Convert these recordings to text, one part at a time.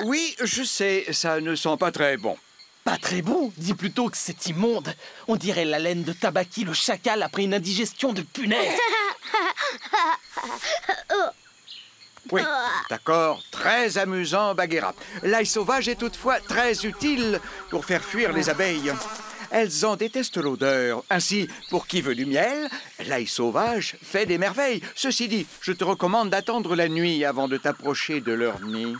Oui, je sais, ça ne sent pas très bon. Pas très bon, dis plutôt que c'est immonde. On dirait la laine de Tabaki le chacal après une indigestion de punaise. Oui, d'accord, très amusant, Bagheera. L'ail sauvage est toutefois très utile pour faire fuir les abeilles. Elles en détestent l'odeur. Ainsi, pour qui veut du miel, l'ail sauvage fait des merveilles. Ceci dit, je te recommande d'attendre la nuit avant de t'approcher de leur nid.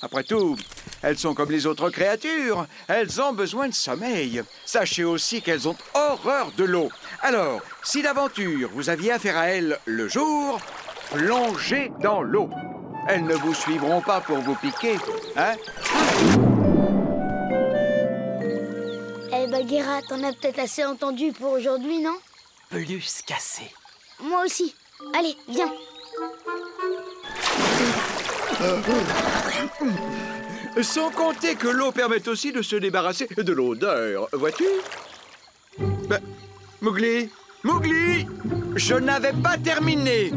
Après tout, elles sont comme les autres créatures. Elles ont besoin de sommeil. Sachez aussi qu'elles ont horreur de l'eau. Alors, si d'aventure vous aviez affaire à elles le jour, plongez dans l'eau. Elles ne vous suivront pas pour vous piquer, hein? Eh Bagheera, t'en as peut-être assez entendu pour aujourd'hui, non? Plus qu'assez. Moi aussi. Allez, viens. Sans compter que l'eau permet aussi de se débarrasser de l'odeur, vois-tu? Mowgli, Mowgli, je n'avais pas terminé.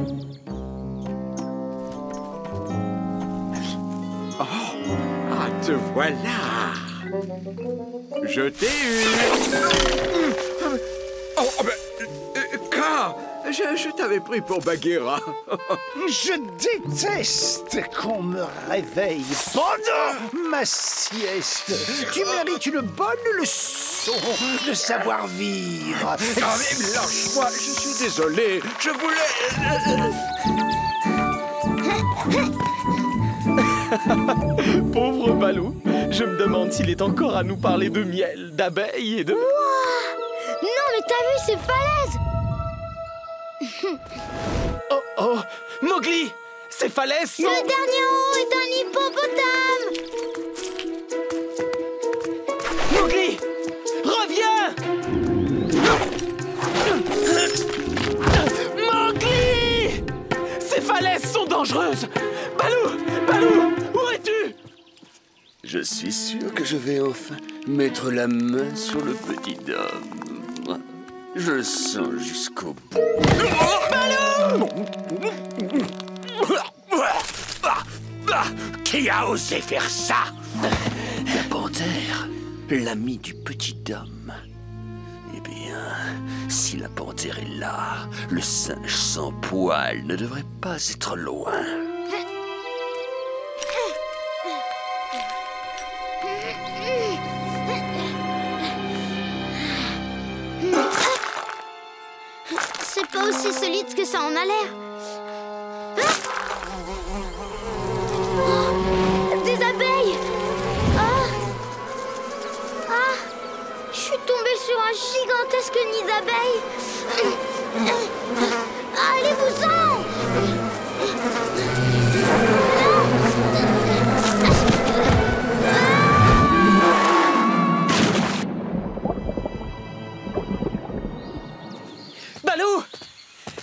Te voilà. Je t'ai eu. Car je t'avais pris pour Bagheera. Je déteste qu'on me réveille pendant ma sieste. Tu mérites une bonne leçon de savoir-vivre. Lâche-moi, je suis désolé. Je voulais... Pauvre Balou, je me demande s'il est encore à nous parler de miel, d'abeilles et de... Wouah! Non, mais t'as vu ces falaises? Oh, oh, Mowgli, ces falaises sont... Le dernier en haut est un hippopotame! Mowgli, reviens! Mowgli! Ces falaises sont dangereuses! Balou! Balou! Où es-tu? Je suis sûr que je vais enfin mettre la main sur le petit homme. Je le sens jusqu'au bout. Balou! Qui a osé faire ça? La panthère, l'ami du petit homme. Eh bien, si la panthère est là, le singe sans poil ne devrait pas être loin. C'est pas aussi solide que ça en a l'air. Oh, des abeilles! Je suis tombée sur un gigantesque nid d'abeilles. Allez-vous-en! Balou!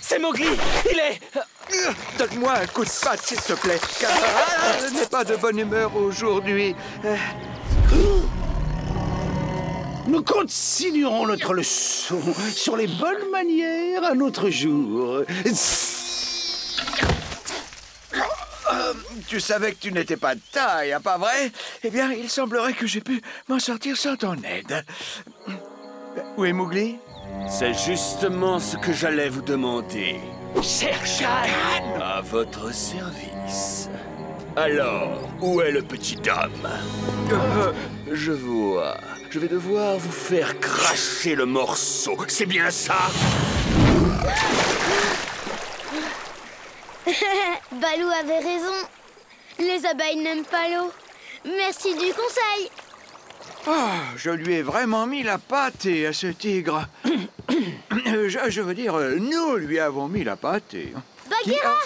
C'est Mowgli! Il est... Donne-moi un coup de patte, s'il te plaît. Car je n'ai pas de bonne humeur aujourd'hui. Nous continuerons notre leçon sur les bonnes manières un autre jour. Tu savais que tu n'étais pas de taille, hein, pas vrai? Eh bien, il semblerait que j'ai pu m'en sortir sans ton aide. Où est Mowgli? C'est justement ce que j'allais vous demander. Shere Khan! À votre service. Alors, où est le petit homme? Je vois. Je vais devoir vous faire cracher le morceau. C'est bien ça? Balou avait raison. Les abeilles n'aiment pas l'eau. Merci du conseil. Je lui ai vraiment mis la pâtée à ce tigre. Je veux dire, nous lui avons mis la pâtée. Bagheera!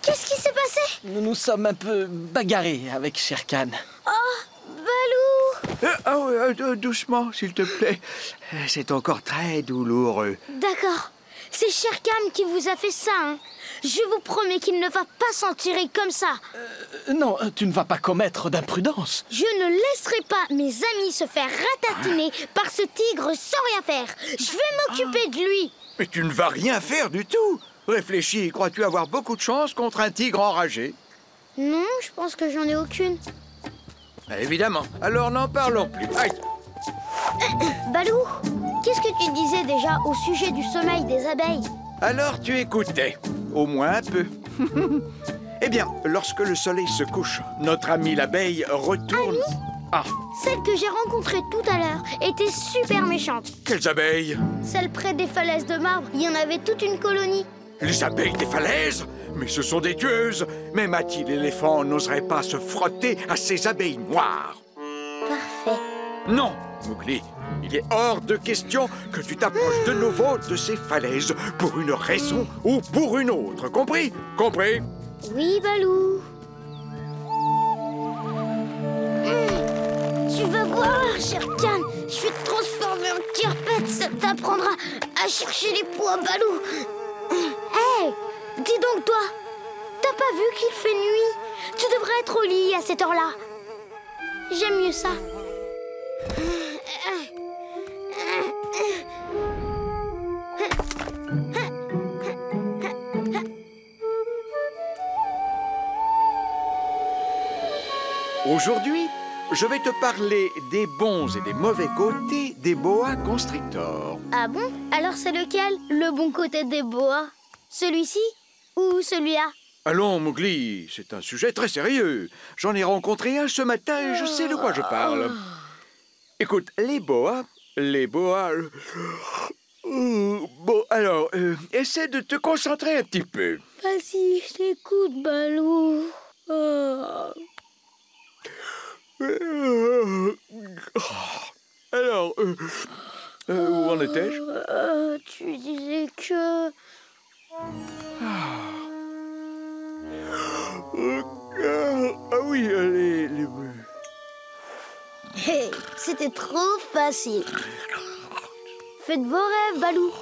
Qu'est-ce qui s'est passé? Nous nous sommes un peu bagarrés avec Shere Khan. Balou! Doucement, s'il te plaît. C'est encore très douloureux. D'accord. C'est Shere Khan qui vous a fait ça, hein? Je vous promets qu'il ne va pas s'en tirer comme ça. Non, tu ne vas pas commettre d'imprudence. Je ne laisserai pas mes amis se faire ratatiner par ce tigre sans rien faire. Je vais m'occuper de lui. Mais tu ne vas rien faire du tout. Réfléchis, crois-tu avoir beaucoup de chance contre un tigre enragé? Non, je pense que j'en ai aucune. Évidemment. Alors n'en parlons plus. Aïe. Balou, qu'est-ce que tu disais déjà au sujet du sommeil des abeilles? Alors tu écoutais. Au moins un peu. Eh bien, lorsque le soleil se couche, notre amie l'abeille retourne... Amie? Ah, Celle que j'ai rencontrée tout à l'heure était super méchante. quelles abeilles? Celle près des falaises de marbre, il y en avait toute une colonie. Les abeilles des falaises? Mais ce sont des tueuses. Même Ati l'éléphant n'oserait pas se frotter à ces abeilles noires. Parfait. Non, Mowgli, il est hors de question que tu t'approches de nouveau de ces falaises pour une raison ou pour une autre. Compris? Compris? Oui, Balou. Tu vas voir, cher Khan, je vais te transformer en tirepette, ça t'apprendra à chercher les pois, Balou. Hé, dis donc toi, t'as pas vu qu'il fait nuit? Tu devrais être au lit à cette heure-là. J'aime mieux ça. Aujourd'hui, je vais te parler des bons et des mauvais côtés des boa constrictors. Ah bon? Alors c'est lequel, le bon côté des boas? Celui-ci ou celui-là? Allons, Mowgli, c'est un sujet très sérieux. J'en ai rencontré un ce matin et je sais de quoi je parle. Écoute, les boas... Bon, alors, essaie de te concentrer un petit peu. Vas-y, je t'écoute, Balou. Alors, où en étais-je? Tu disais que... Ah oui, les... Hey, c'était trop facile. Faites vos rêves, Balou.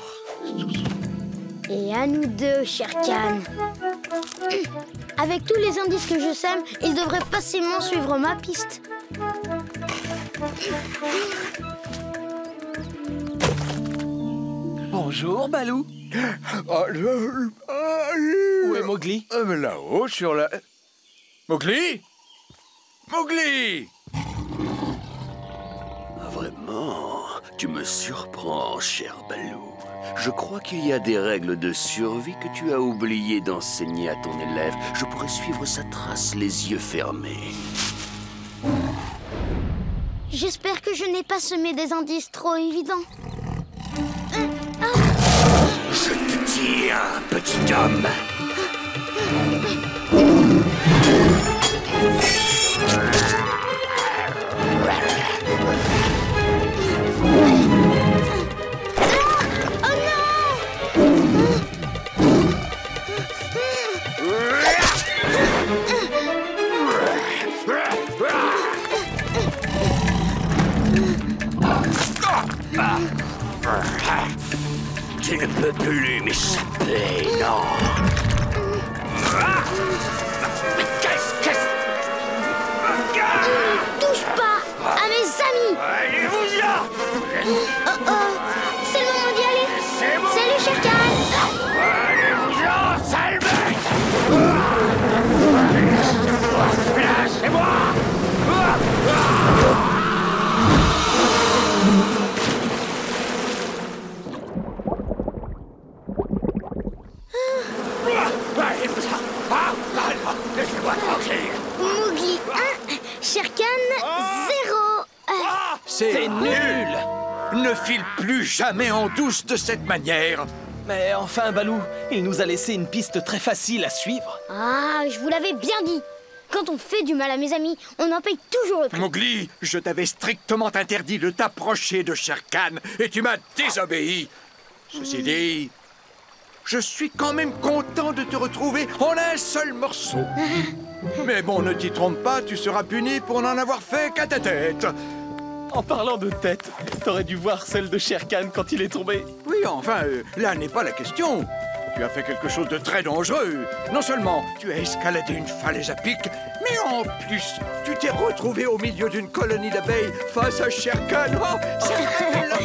Et à nous deux, cher Khan. Avec tous les indices que je sème, il devrait facilement suivre ma piste. Bonjour, Balou. Où est Mowgli? Là-haut, sur la... Mowgli? Mowgli! Vraiment, tu me surprends, cher Balou. Je crois qu'il y a des règles de survie que tu as oublié d'enseigner à ton élève. Je pourrais suivre sa trace les yeux fermés. J'espère que je n'ai pas semé des indices trop évidents. Je te tiens, petit homme. Tu ne peux plus m'échapper, non. Touche pas à mes amis. Allez-vous-en! C'est le moment d'y aller. Salut, cher Khan. Allez-vous-en, sale bête! Lâchez-moi! Laissez-moi tranquille! Mowgli 1, cher Khan 0. C'est nul! Ne file plus jamais en douce de cette manière. Mais enfin, Balou, il nous a laissé une piste très facile à suivre. Ah, je vous l'avais bien dit. Quand on fait du mal à mes amis, on en paye toujours le prix. Mowgli, je t'avais strictement interdit de t'approcher de Shere Khan et tu m'as désobéi. Ceci dit, je suis quand même content de te retrouver en un seul morceau. Mais bon, ne t'y trompe pas, tu seras puni pour n'en avoir fait qu'à ta tête. En parlant de tête, t'aurais dû voir celle de Shere Khan quand il est tombé. Oui, enfin, là n'est pas la question. Tu as fait quelque chose de très dangereux. Non seulement tu as escaladé une falaise à pic, mais en plus, tu t'es retrouvé au milieu d'une colonie d'abeilles face à Shere Khan. Oh, ça me rappelle la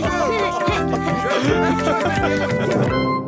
mort.